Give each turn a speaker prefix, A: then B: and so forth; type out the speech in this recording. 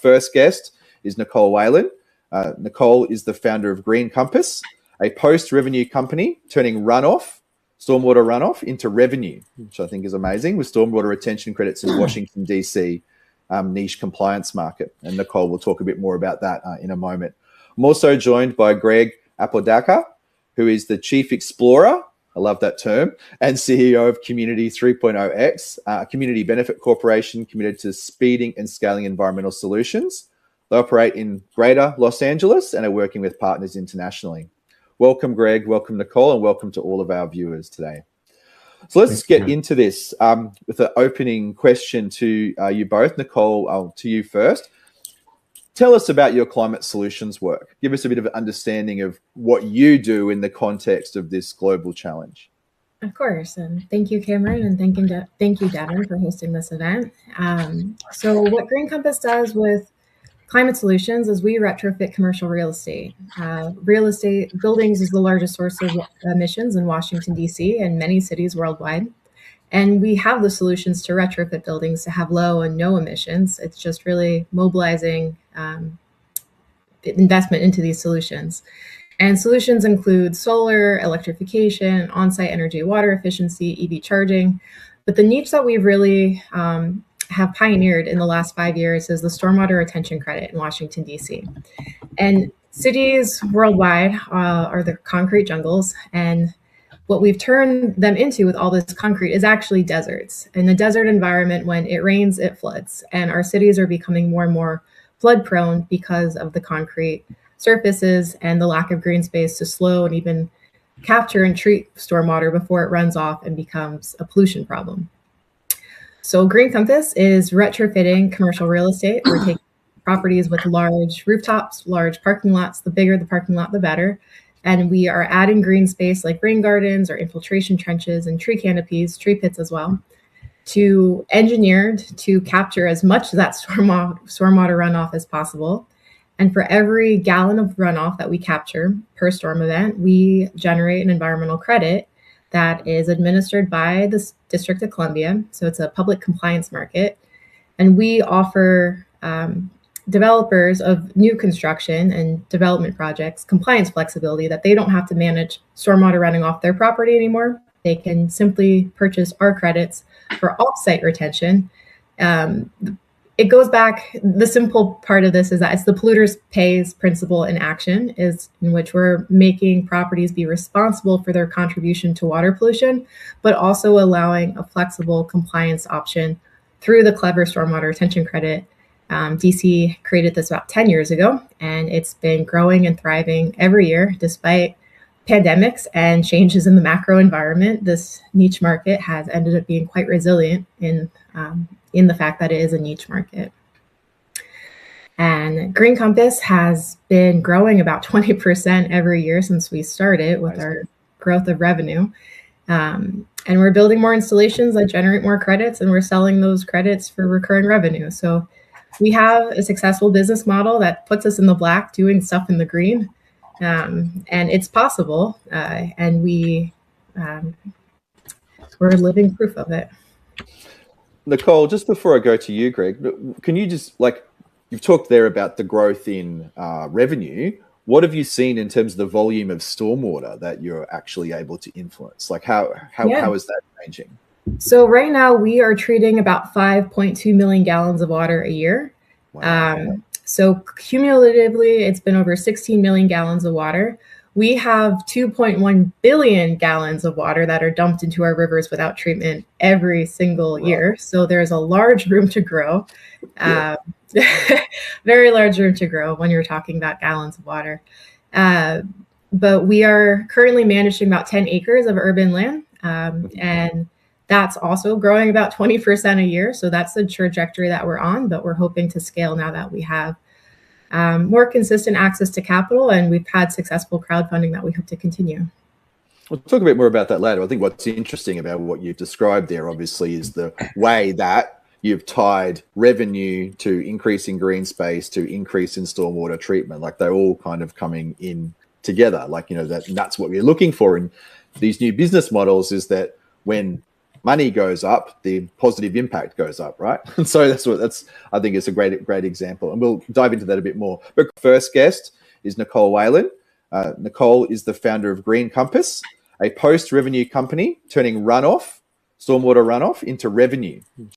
A: first guest is Nicole Whalen. Nicole is the founder of Green Compass, a post-revenue company turning runoff, stormwater runoff, into revenue, which I think is amazing, with stormwater retention credits in Washington, D.C. Niche compliance market. And Nicole will talk a bit more about that in a moment. I'm also joined by Greg Apodaca, who is the Chief Explorer, I love that term, and CEO of Community 3.0X, a community benefit corporation committed to speeding and scaling environmental solutions. They operate in Greater Los Angeles and are working with partners internationally. Welcome, Greg. Welcome, Nicole, and welcome to all of our viewers today. So let's get into this with an opening question to you both. Nicole, to you first. Tell us about your climate solutions work. Give us a bit of an understanding of what you do in the context of this global challenge.
B: Of course, and thank you, Cameron, and thank you, Devin, for hosting this event. So what Green Compass does with climate solutions is we retrofit commercial real estate. Real estate buildings is the largest source of emissions in Washington, D.C. and many cities worldwide. And we have the solutions to retrofit buildings to have low and no emissions. It's just really mobilizing investment into these solutions. And solutions include solar, electrification, on-site energy, water efficiency, EV charging. But the niche that we've really have pioneered in the last 5 years is the stormwater retention credit in Washington, D.C. And cities worldwide are the concrete jungles, and what we've turned them into with all this concrete is actually deserts. In the desert environment, when it rains, it floods. And our cities are becoming more and more flood prone because of the concrete surfaces and the lack of green space to slow and even capture and treat stormwater before it runs off and becomes a pollution problem. So Green Compass is retrofitting commercial real estate. We're taking properties with large rooftops, large parking lots. The bigger the parking lot, the better. And we are adding green space like rain gardens or infiltration trenches and tree canopies, tree pits as well, engineered to capture as much of that stormwater runoff as possible. And for every gallon of runoff that we capture per storm event, we generate an environmental credit that is administered by the District of Columbia. So it's a public compliance market. And we offer developers of new construction and development projects compliance flexibility that they don't have to manage stormwater running off their property anymore. They can simply purchase our credits for off-site retention. It goes back, the simple part of this is that it's the polluter pays principle in action, is in which we're making properties be responsible for their contribution to water pollution, but also allowing a flexible compliance option through the clever stormwater retention credit. DC created this about 10 years ago, and it's been growing and thriving every year despite pandemics and changes in the macro environment. This niche market has ended up being quite resilient in the fact that it is a niche market. And Green Compass has been growing about 20% every year since we started with our growth of revenue. And we're building more installations that generate more credits, and we're selling those credits for recurring revenue. So we have a successful business model that puts us in the black doing stuff in the green, and it's possible, and we're living proof of it.
A: Nicole, just before I go to you, Greg, can you just, you've talked there about the growth in revenue. What have you seen in terms of the volume of stormwater that you're actually able to influence? How is that changing?
B: So right now we are treating about 5.2 million gallons of water a year. Wow. So cumulatively, it's been over 16 million gallons of water. We have 2.1 billion gallons of water that are dumped into our rivers without treatment every single year. So there's a large room to grow, very large room to grow when you're talking about gallons of water. But we are currently managing about 10 acres of urban land, and that's also growing about 20% a year. So that's the trajectory that we're on, but we're hoping to scale now that we have more consistent access to capital, and we've had successful crowdfunding that we hope to continue.
A: We'll talk a bit more about that later. I think what's interesting about what you've described there, obviously, is the way that you've tied revenue to increasing green space to increase in stormwater treatment. They're all kind of coming in together. That's what we're looking for in these new business models, is that when money goes up, the positive impact goes up, right? And so I think it's a great example, and we'll dive into that a bit more. But first guest is Nicole Whalen. Nicole is the founder of Green Compass, a post-revenue company turning stormwater runoff into revenue, which